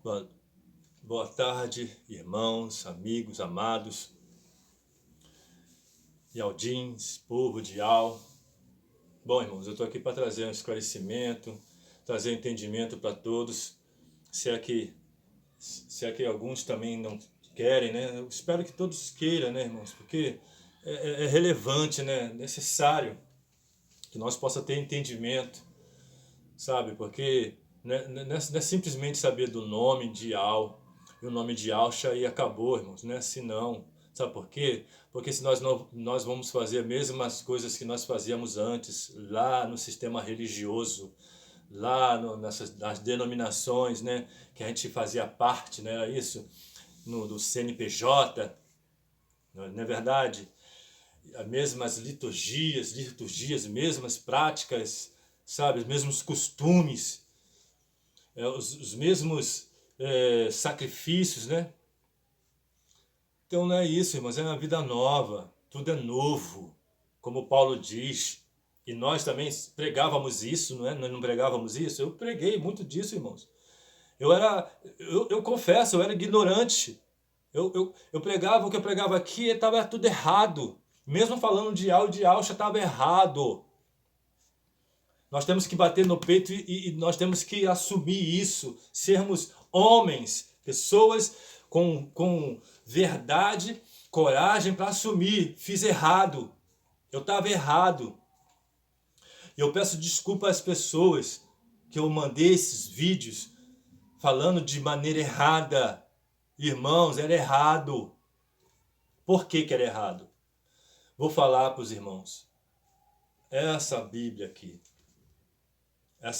Boa, boa tarde, irmãos, amigos, amados, Yaldins, povo de Al. Bom, irmãos, eu estou aqui para trazer um esclarecimento, trazer entendimento para todos. Se é que alguns também não querem, né? Eu espero que todos queiram, né, irmãos? Porque é relevante, né? Necessário que nós possa ter entendimento, sabe? Porque não é simplesmente saber do nome de Al e o nome de Alcha e acabou, irmãos, né? Se não, sabe por quê? Porque se nós não, nós vamos fazer as mesmas coisas que nós fazíamos antes, lá no sistema religioso, lá nas denominações, né? Que a gente fazia parte, né? Era isso? Do CNPJ, não é verdade? As mesmas liturgias, mesmas práticas, sabe? Os mesmos costumes, os mesmos sacrifícios, né? Então não é isso, irmãos, é uma vida nova, tudo é novo, como Paulo diz. E nós também pregávamos isso, não é? Nós não pregávamos isso? Eu preguei muito disso, irmãos. Eu confesso, eu era ignorante. Eu pregava o que eu pregava aqui e estava tudo errado. Mesmo falando de Al e de Alcha, estava errado. Nós temos que bater no peito e nós temos que assumir isso. Sermos homens, pessoas com verdade, coragem para assumir. Fiz errado. Eu estava errado. Eu peço desculpa às pessoas que eu mandei esses vídeos falando de maneira errada. Irmãos, era errado. Por que era errado? Vou falar para os irmãos. Essa Bíblia aqui,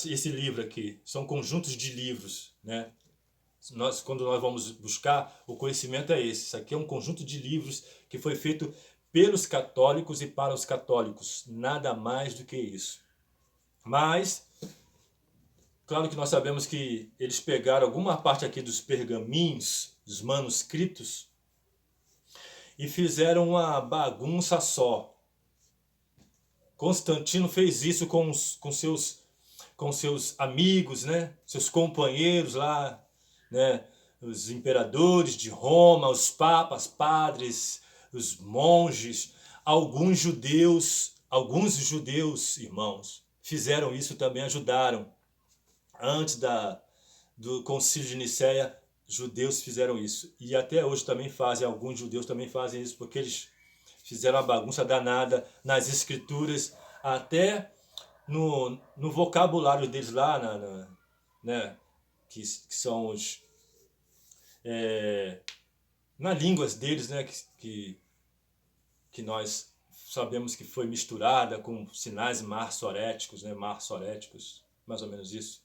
esse livro aqui, são conjuntos de livros, né? Quando nós vamos buscar, o conhecimento é esse. Isso aqui é um conjunto de livros que foi feito pelos católicos e para os católicos. Nada mais do que isso. Mas, claro que nós sabemos que eles pegaram alguma parte aqui dos pergaminhos, dos manuscritos, e fizeram uma bagunça só. Constantino fez isso com seus amigos, né? Seus companheiros lá, né? Os imperadores de Roma, os papas, padres, os monges, alguns judeus, irmãos, fizeram isso também, ajudaram. Antes do Concílio de Nicéia, judeus fizeram isso. E até hoje também fazem, alguns judeus também fazem isso, porque eles fizeram uma bagunça danada nas escrituras, até no vocabulário deles lá, né, que são nas línguas deles, né, que nós sabemos que foi misturada com sinais marsoréticos, né, marsoréticos, mais ou menos isso,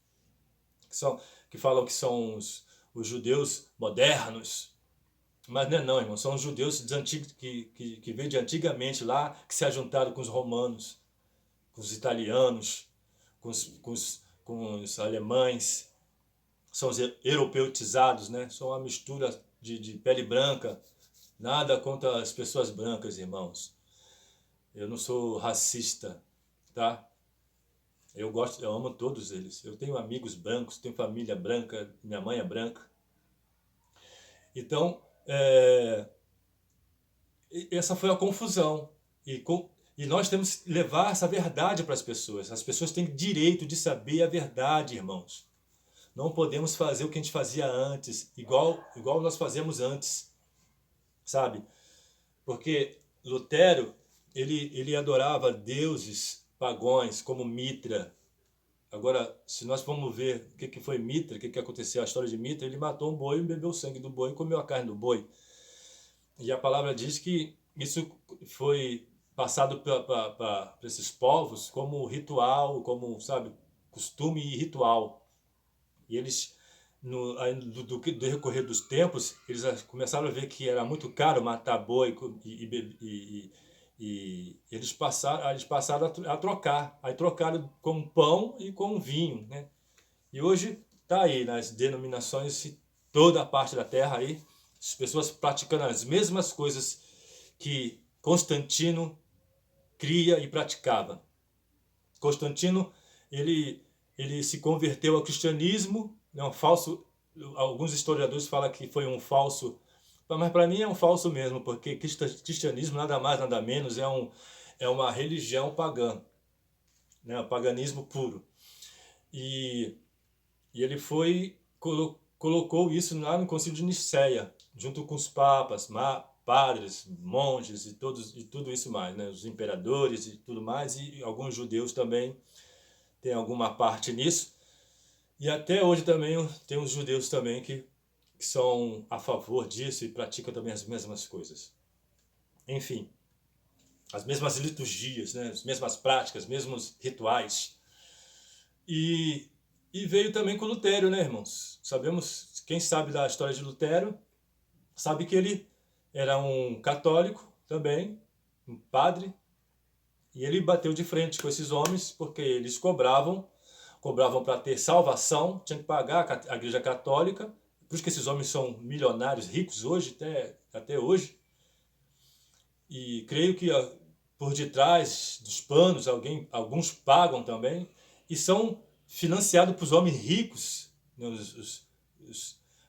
que falam que são os judeus modernos. Mas não é não, irmão. São os judeus que veio de antigamente lá, que se ajuntaram com os romanos, com os italianos, com os alemães. São os europeutizados, né? São uma mistura de pele branca. Nada contra as pessoas brancas, irmãos. Eu não sou racista, tá? Eu amo todos eles. Eu tenho amigos brancos, tenho família branca, minha mãe é branca. Então, essa foi a confusão. E nós temos que levar essa verdade para as pessoas. As pessoas têm direito de saber a verdade, irmãos. Não podemos fazer o que a gente fazia antes, igual nós fazíamos antes, sabe? Porque Lutero, ele adorava deuses pagões como Mitra. Agora, se nós formos ver o que foi Mitra, o que aconteceu, a história de Mitra, ele matou um boi, bebeu o sangue do boi, comeu a carne do boi. E a palavra diz que isso foi passado para esses povos como ritual, como, sabe, costume e ritual. E eles, do decorrer dos tempos, eles começaram a ver que era muito caro matar boi e eles passaram a trocar. Aí trocaram com pão e com vinho, né? E hoje está aí nas denominações, toda a parte da terra aí, as pessoas praticando as mesmas coisas que Constantino cria e praticava. Constantino, ele se converteu ao cristianismo, né, um falso alguns historiadores falam que foi um falso, mas para mim é um falso mesmo, porque cristianismo nada mais, nada menos é uma religião pagã, né? O paganismo puro. E, e ele colocou isso lá no Concílio de Nicéia, junto com os papas, padres, monges e tudo isso mais, né? Os imperadores e tudo mais, e alguns judeus também têm alguma parte nisso. E até hoje também tem os judeus também que são a favor disso e praticam também as mesmas coisas. Enfim, as mesmas liturgias, né? As mesmas práticas, os mesmos rituais. E veio também com Lutero, né, irmãos? Sabemos, quem sabe da história de Lutero, sabe que ele era um católico também, um padre, e ele bateu de frente com esses homens porque eles cobravam para ter salvação, tinha que pagar a Igreja Católica, por isso que esses homens são milionários, ricos hoje, até hoje. E creio que por detrás dos panos, alguns pagam também, e são financiados por homens ricos, né,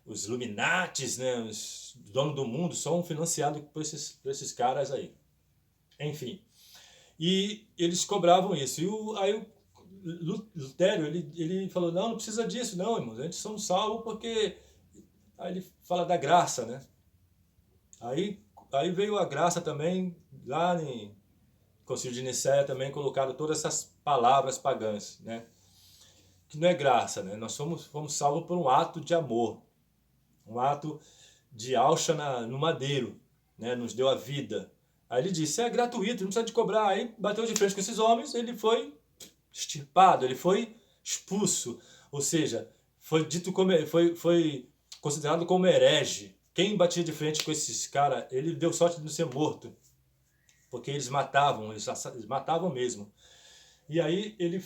os Illuminatis, né, os donos do mundo, são financiados por esses caras aí. Enfim, e eles cobravam isso. Aí o Lutero, ele falou, não precisa disso não, irmãos, a gente somos salvos porque... Aí ele fala da graça, né? Aí veio a graça também, lá em Concílio de Nicéia também colocaram todas essas palavras pagãs, né? Que não é graça, né? Nós fomos salvos por um ato de amor, um ato de alça no madeiro, né? Nos deu a vida. Aí ele disse, é gratuito, não precisa de cobrar. Aí bateu de frente com esses homens, ele foi extirpado, ele foi expulso, ou seja, foi dito como foi considerado como herege. Quem batia de frente com esses caras, ele deu sorte de não ser morto, porque eles matavam mesmo. E aí ele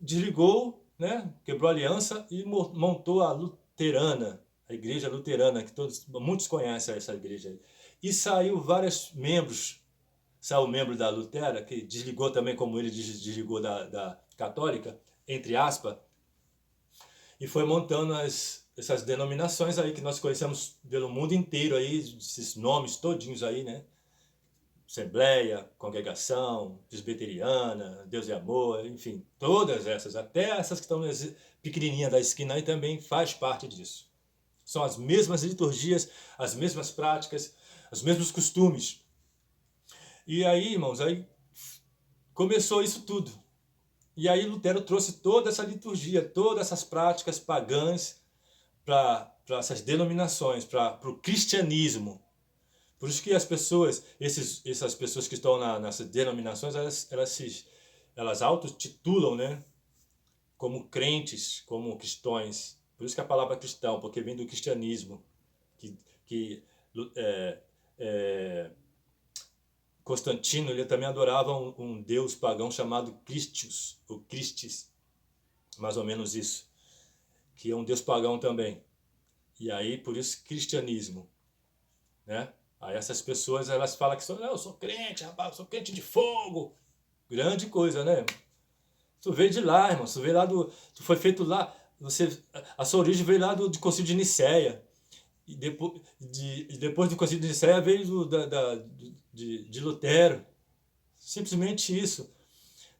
desligou, né, quebrou a aliança e montou a luterana, a igreja luterana, que muitos conhecem essa igreja aí. E saiu vários membros. Saiu o membro da Lutera, que desligou também como ele desligou da católica, entre aspas, e foi montando essas denominações aí que nós conhecemos pelo mundo inteiro aí, esses nomes todinhos aí, né? Assembleia, Congregação, Presbiteriana, Deus e Amor, enfim, todas essas, até essas que estão pequenininhas da esquina aí também faz parte disso. São as mesmas liturgias, as mesmas práticas, os mesmos costumes. E aí, irmãos, aí começou isso tudo. E aí Lutero trouxe toda essa liturgia, todas essas práticas pagãs para essas denominações, para o cristianismo. Por isso que as pessoas, essas pessoas que estão nessas denominações, elas autotitulam, né, como crentes, como cristãos. Por isso que a palavra cristão, porque vem do cristianismo, que Constantino, ele também adorava um deus pagão chamado Christus, ou Christis, mais ou menos isso, que é um deus pagão também. E aí, por isso, cristianismo, né? Aí essas pessoas, elas falam que eu sou crente, rapaz, eu sou crente de fogo. Grande coisa, né? Tu veio de lá, irmão, tu veio lá tu foi feito lá, a sua origem veio lá de Concílio de Nicéia. E depois do Concílio de Nicéia veio de Lutero. Simplesmente isso.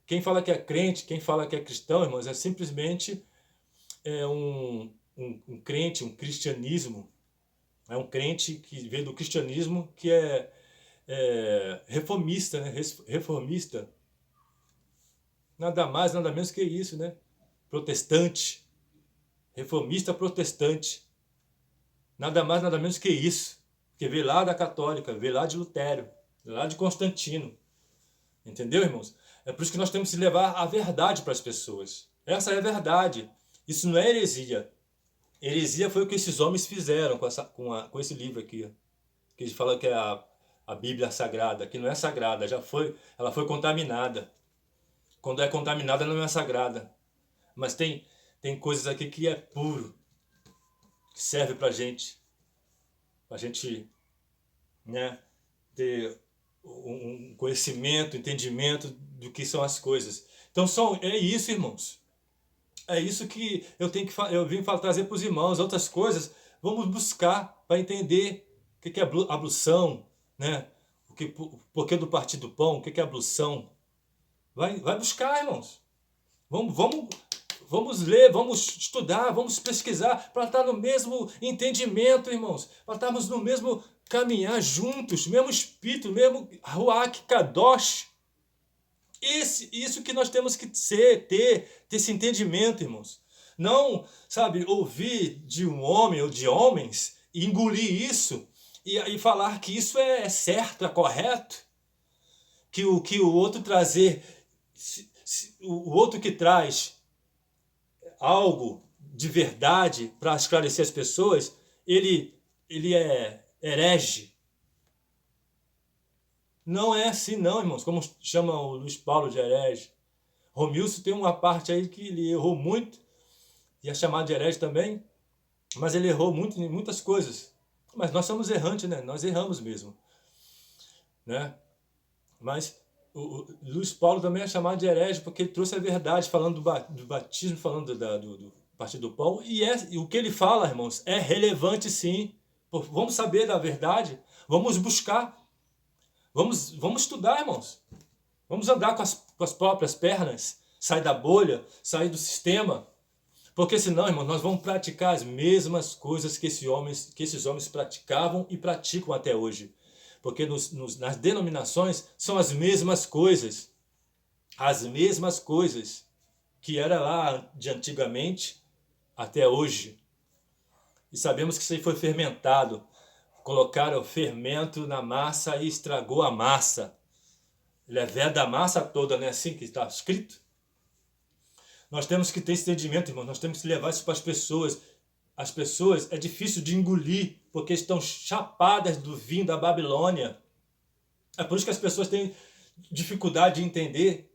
Quem fala que é crente, quem fala que é cristão, irmãos, é simplesmente um crente, um cristianismo. É um crente que vem do cristianismo que é reformista, né? Reformista. Nada mais, nada menos que isso, né? Protestante. Reformista protestante. Nada mais, nada menos que isso. Que veio lá da católica, veio lá de Lutero, veio lá de Constantino. Entendeu, irmãos? É por isso que nós temos que levar a verdade para as pessoas. Essa é a verdade. Isso não é heresia. Heresia foi o que esses homens fizeram com esse livro aqui. Que eles falam que é a Bíblia Sagrada, que não é sagrada, ela foi contaminada. Quando é contaminada, não é sagrada. Mas tem coisas aqui que é puro, que serve para gente, né, ter um conhecimento, entendimento do que são as coisas. Então é isso, irmãos. É isso que eu tenho eu vim trazer para os irmãos. Outras coisas, vamos buscar para entender o que é ablução, né? O porquê do partir do pão, o que é ablução. Vai buscar, irmãos. Vamos ler, vamos estudar, vamos pesquisar para estar no mesmo entendimento, irmãos. Para estarmos no mesmo caminhar juntos, mesmo espírito, mesmo Ruach Kadosh. Isso que nós temos que ter esse entendimento, irmãos. Não, sabe, ouvir de um homem ou de homens e engolir isso e falar que isso é certo, é correto. Que o outro trazer, o outro que traz algo de verdade para esclarecer as pessoas, ele é herege. Não é assim não, irmãos, como chama o Luiz Paulo de herege. Romilson tem uma parte aí que ele errou muito, e é chamado de herege também, mas ele errou muito em muitas coisas. Mas nós somos errantes, né? Nós erramos mesmo, né? Mas o Luiz Paulo também é chamado de herege porque ele trouxe a verdade, falando do batismo, falando do partir do pão. E o que ele fala, irmãos, é relevante sim. Vamos saber da verdade, vamos buscar, vamos estudar, irmãos. Vamos andar com as próprias pernas, sair da bolha, sair do sistema. Porque senão, irmãos, nós vamos praticar as mesmas coisas que esses homens praticavam e praticam até hoje. Porque nas denominações são as mesmas coisas. As mesmas coisas que era lá de antigamente até hoje. E sabemos que isso aí foi fermentado. Colocaram o fermento na massa e estragou a massa. Ele é velho da massa toda, não é assim que está escrito? Nós temos que ter esse entendimento, irmão. Nós temos que levar isso para as pessoas. As pessoas é difícil de engolir, porque estão chapadas do vinho da Babilônia. É por isso que as pessoas têm dificuldade de entender.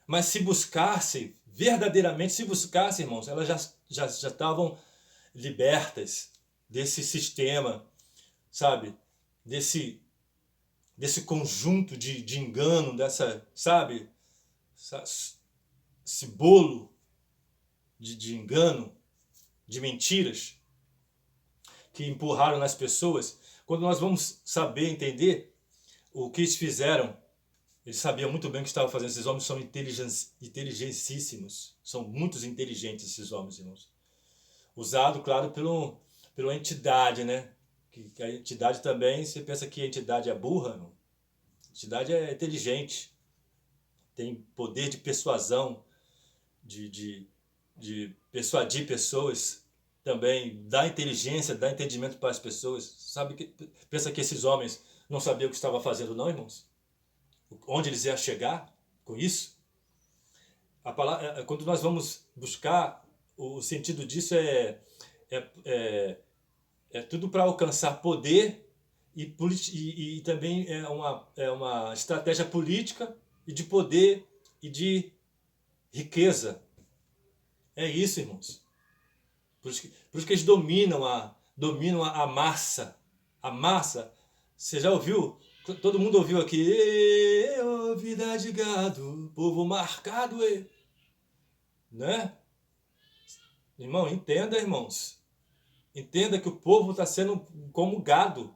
Mas se buscassem, verdadeiramente se buscassem, irmãos, elas já estavam libertas desse sistema, sabe? Desse conjunto de engano, sabe? Esse bolo de engano, de mentiras que empurraram nas pessoas. Quando nós vamos saber, entender o que eles fizeram, eles sabiam muito bem o que estavam fazendo. Esses homens são inteligentíssimos, são muito inteligentes esses homens, irmãos. Usado, claro, pela entidade, né? Que a entidade também, você pensa que a entidade é burra, não? A entidade é inteligente, tem poder de persuasão, de persuadir pessoas, também dá inteligência, dá entendimento para as pessoas. Pensa que esses homens não sabiam o que estavam fazendo, não, irmãos? Onde eles iam chegar com isso? Quando nós vamos buscar, o sentido disso é tudo para alcançar poder e também é uma estratégia política e de poder e de riqueza. É isso, irmãos. Por isso que eles dominam a massa. A massa, você já ouviu? Todo mundo ouviu aqui. Vida de gado, povo marcado, né? Irmão, entenda, irmãos. Entenda que o povo está sendo como gado.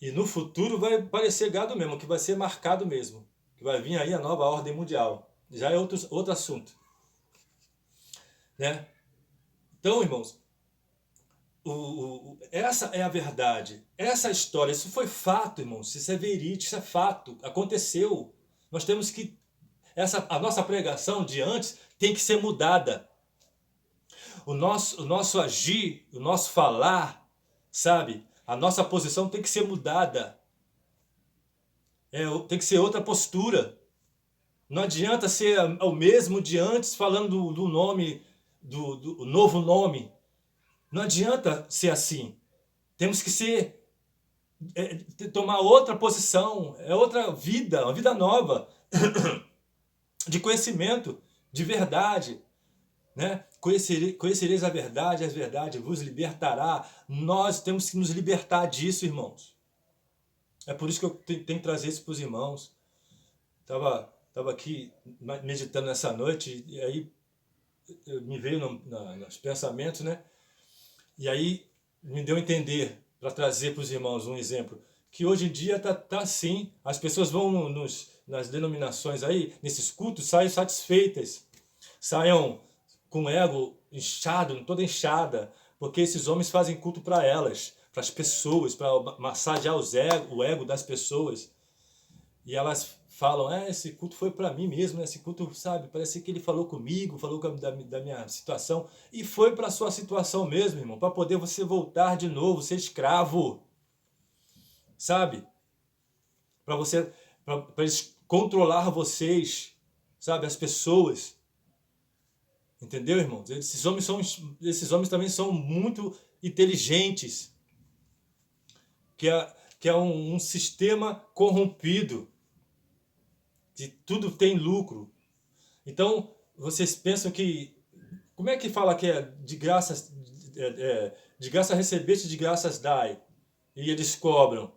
E no futuro vai parecer gado mesmo, que vai ser marcado mesmo. Que vai vir aí a nova ordem mundial. Já é outro assunto. Né? Então, irmãos, essa é a verdade. Essa é a história. Isso foi fato, irmãos. Isso é verídico, isso é fato. Aconteceu. Nós temos que... a nossa pregação de antes tem que ser mudada. O nosso agir, o nosso falar, sabe? A nossa posição tem que ser mudada. Tem que ser outra postura. Não adianta ser o mesmo de antes falando do nome, do novo nome. Não adianta ser assim. Temos que tomar outra posição, outra vida, uma vida nova, de conhecimento, de verdade. Né? Conhecereis a verdade vos libertará. Nós temos que nos libertar disso, irmãos. É por isso que eu tenho que trazer isso para os irmãos. Estava aqui meditando nessa noite, e aí me veio nos pensamentos, né? E aí me deu a entender, para trazer para os irmãos um exemplo, que hoje em dia tá assim, as pessoas vão nas denominações aí, nesses cultos, saem satisfeitas, saiam com o ego inchado, toda inchada, porque esses homens fazem culto para elas, para as pessoas, para massagear o ego das pessoas. E elas falam, esse culto foi para mim mesmo, né? Esse culto, sabe, parece que ele falou comigo, falou da minha situação. E foi para a sua situação mesmo, irmão, para poder você voltar de novo, ser escravo, sabe? Para você, para eles controlar vocês, sabe, as pessoas. Entendeu, irmãos? Esses homens também são muito inteligentes, que é um sistema corrompido, de tudo tem lucro. Então, vocês pensam que... Como é que fala que é de graças... de graça recebeste, de graças dai. E eles cobram.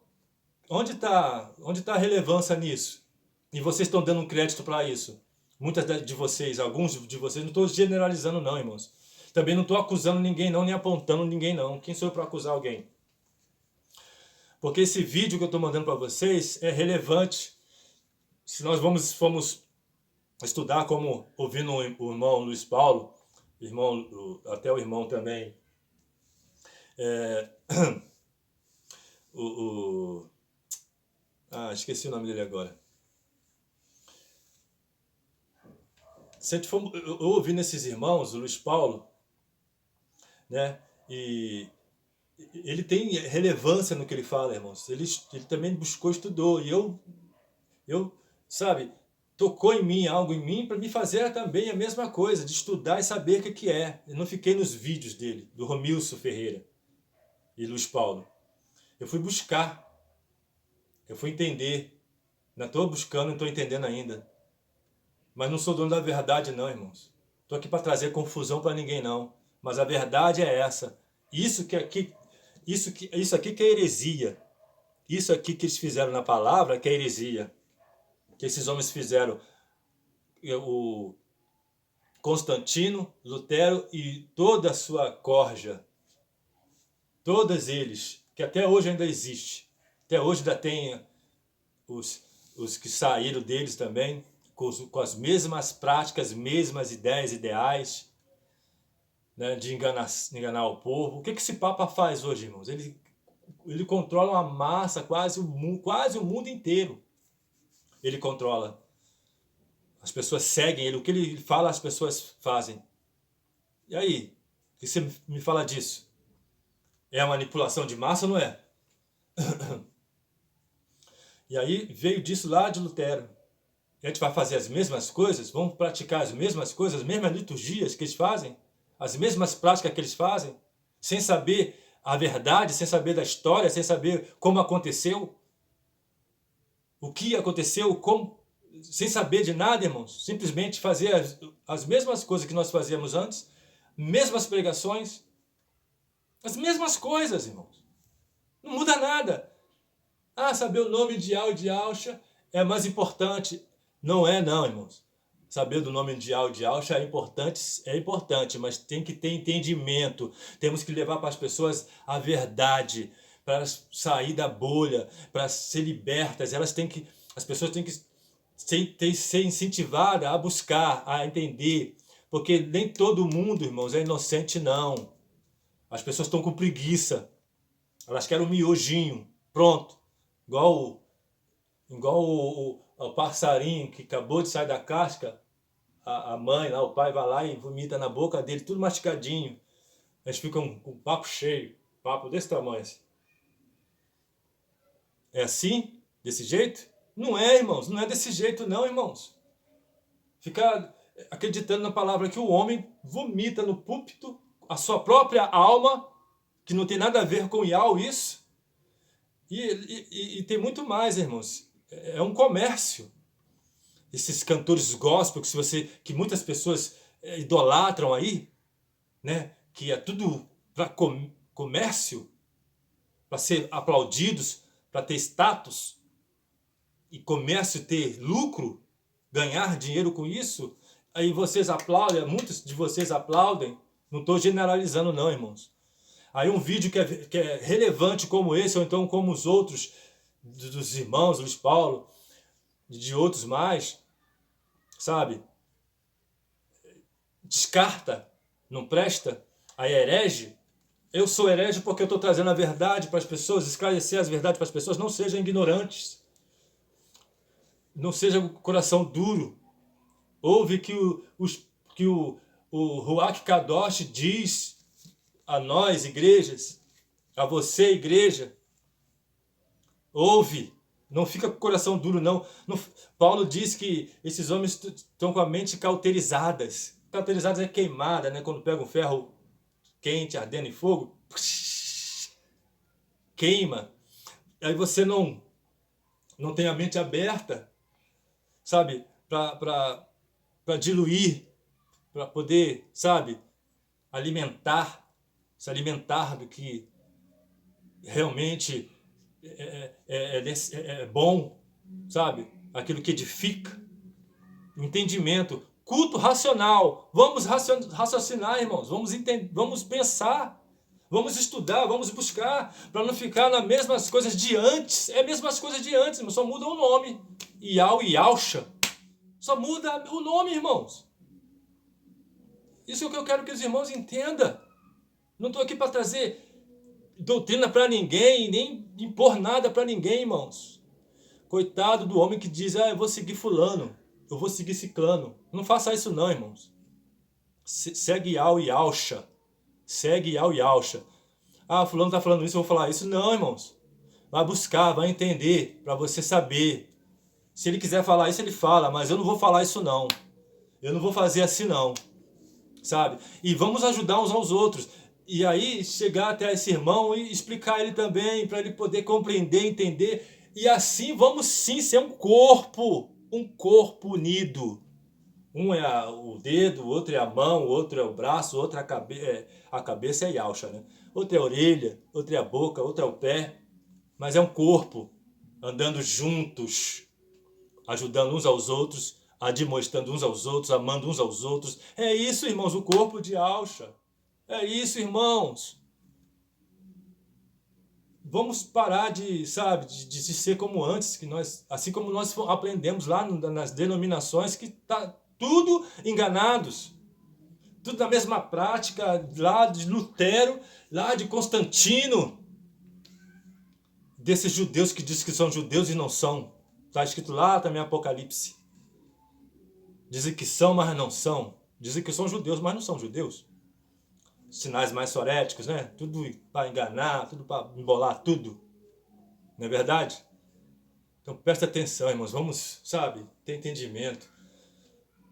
Onde tá a relevância nisso? E vocês estão dando um crédito para isso. Muitas de vocês, alguns de vocês, não estou generalizando não, irmãos. Também não estou acusando ninguém não, nem apontando ninguém não. Quem sou eu para acusar alguém? Porque esse vídeo que eu estou mandando para vocês é relevante. Se nós formos estudar, como ouvindo o irmão Luiz Paulo, até o irmão também, esqueci o nome dele agora. Se a gente for, eu ouvindo esses irmãos, o Luiz Paulo, né, e ele tem relevância no que ele fala, irmãos. Ele também buscou, estudou, e sabe, tocou em mim, algo em mim, para me fazer também a mesma coisa, de estudar e saber o que é. Eu não fiquei nos vídeos dele, do Romilson Ferreira e Luiz Paulo. Eu fui buscar, eu fui entender. Não estou buscando, não estou entendendo ainda. Mas não sou dono da verdade não, irmãos. Estou aqui para trazer confusão para ninguém não. Mas a verdade é essa. Isso aqui que é heresia. Isso aqui que eles fizeram na palavra que é heresia. Que esses homens fizeram, o Constantino, Lutero e toda a sua corja. Todos eles, que até hoje ainda existe. Até hoje ainda tem os que saíram deles também, com as mesmas práticas, mesmas ideias, ideais, né, de enganar o povo. O que esse Papa faz hoje, irmãos? Ele controla uma massa, quase o mundo inteiro. Ele controla. As pessoas seguem ele. O que ele fala, as pessoas fazem. E aí? O que você me fala disso? É a manipulação de massa ou não é? E aí veio disso lá de Lutero. A gente vai fazer as mesmas coisas? Vamos praticar as mesmas coisas, as mesmas liturgias que eles fazem? As mesmas práticas que eles fazem? Sem saber a verdade, sem saber da história, sem saber como aconteceu? O que aconteceu, como... Sem saber de nada, irmãos. Simplesmente fazer as mesmas coisas que nós fazíamos antes, mesmas pregações, as mesmas coisas, irmãos. Não muda nada. Saber o nome de Al e de Alcha é mais importante. Não é não, irmãos. Saber do nome de Al e de Alcha é importante, mas tem que ter entendimento. Temos que levar para as pessoas a verdade, para elas sair da bolha, para ser libertas. As pessoas têm que ser incentivadas a buscar, a entender. Porque nem todo mundo, irmãos, é inocente, não. As pessoas estão com preguiça. Elas querem um miojinho. Pronto. Igual o passarinho que acabou de sair da casca, a mãe, lá, o pai vai lá e vomita na boca dele, tudo masticadinho. Eles ficam com o papo cheio, papo desse tamanho assim. É assim? Desse jeito? Não é, irmãos, não é desse jeito não, irmãos. Ficar acreditando na palavra que o homem vomita no púlpito a sua própria alma, que não tem nada a ver com Yahweh isso. E tem muito mais, irmãos. É um comércio. Esses cantores gospel que muitas pessoas idolatram aí, né? Que é tudo para comércio, para ser aplaudidos, para ter status, e comércio ter lucro, ganhar dinheiro com isso. aí vocês aplaudem, muitos de vocês aplaudem, não estou generalizando não, irmãos. Aí um vídeo que é relevante como esse, ou então como os outros, dos irmãos, Luiz Paulo, de outros mais, sabe? Descarta, não presta, aí é herege. Eu sou herege porque eu estou trazendo a verdade para as pessoas, esclarecer as verdades para as pessoas. Não sejam ignorantes, não seja com o coração duro. Ouve que o Ruach Kadosh diz a nós, igrejas, a você, igreja. Ouve, não fica com o coração duro, não. Paulo diz que esses homens estão com a mente cauterizadas. Cauterizadas é queimada, né? Quando pega um ferro quente, ardendo em fogo, queima. Aí você não tem a mente aberta, sabe? Para diluir, para poder, sabe? Se alimentar do que realmente é bom, sabe? Aquilo que edifica. Entendimento. Culto racional. Vamos raciocinar, irmãos. Vamos pensar. Vamos estudar, vamos buscar, para não ficar nas mesmas coisas de antes. É as mesmas coisas de antes, irmãos. Só muda o nome. Iau e Yaucha. Só muda o nome, irmãos. Isso é o que eu quero que os irmãos entendam. Não estou aqui para trazer doutrina para ninguém, nem impor nada para ninguém, irmãos. Coitado do homem que diz, eu vou seguir fulano, eu vou seguir ciclano. Não faça isso não, irmãos. Segue Yau e Yaucha. Segue Yau e Yaucha. Fulano está falando isso, eu vou falar isso. Não, irmãos. Vai buscar, vai entender, para você saber. Se ele quiser falar isso, ele fala, mas eu não vou falar isso não. Eu não vou fazer assim não. Sabe? E vamos ajudar uns aos outros. E aí chegar até esse irmão e explicar ele também, para ele poder compreender, entender. E assim vamos sim ser um corpo unido. Um é o dedo, o outro é a mão, o outro é o braço, o outro é a cabeça é a Yaucha, né? Outro é a orelha, outro é a boca, outro é o pé. Mas é um corpo andando juntos, ajudando uns aos outros, admoestando uns aos outros, amando uns aos outros. É isso, irmãos, o corpo de Yaucha. É isso, irmãos. Vamos parar de ser como antes, que nós, assim como nós aprendemos lá nas denominações, que tá tudo enganados. Tudo na mesma prática, lá de Lutero, lá de Constantino. Desses judeus que dizem que são judeus e não são. Está escrito lá também Apocalipse. Dizem que são, mas não são. Dizem que são judeus, mas não são judeus. Sinais mais soréticos, né? Tudo para enganar, tudo para embolar tudo. Não é verdade? Então presta atenção, irmãos. Vamos, ter entendimento.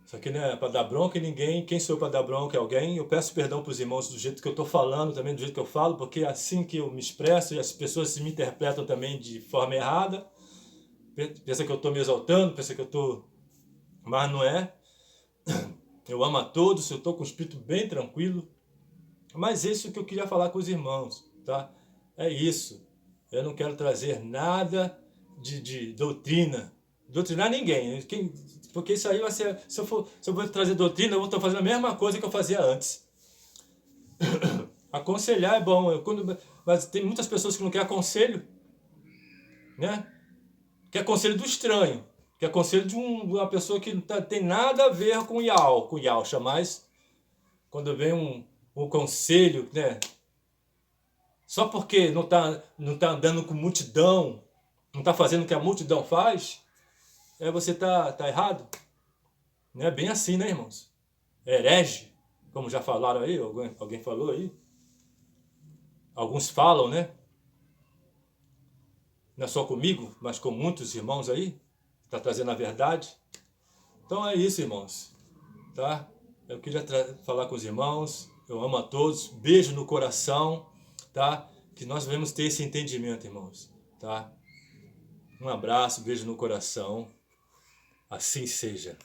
Isso aqui não é para dar bronca em ninguém. Quem sou eu para dar bronca em alguém? Eu peço perdão para os irmãos do jeito que eu estou falando, também do jeito que eu falo, porque é assim que eu me expresso e as pessoas me interpretam também de forma errada. Pensa que eu estou me exaltando, pensa que eu estou... Mas não é. Eu amo a todos, eu estou com o espírito bem tranquilo. Mas isso que eu queria falar com os irmãos, tá? É isso. Eu não quero trazer nada de doutrina. Doutrinar ninguém. Porque isso aí vai ser... Se eu for trazer doutrina, eu vou estar fazendo a mesma coisa que eu fazia antes. Aconselhar é bom. Mas tem muitas pessoas que não querem aconselho. Né? Quer conselho do estranho. Quer conselho de uma pessoa que não tem nada a ver com o Yaucha. Mas quando vem um conselho, né? Só porque não tá andando com multidão, não está fazendo o que a multidão faz, você tá errado. Não é bem assim, né, irmãos? Herege, como já falaram aí, alguém falou aí. Alguns falam, né? Não é só comigo, mas com muitos irmãos aí. Está trazendo a verdade. Então é isso, irmãos. Tá? Eu queria falar com os irmãos. Eu amo a todos. Beijo no coração. Tá? Que nós devemos ter esse entendimento, irmãos. Tá? Um abraço, beijo no coração. Assim seja.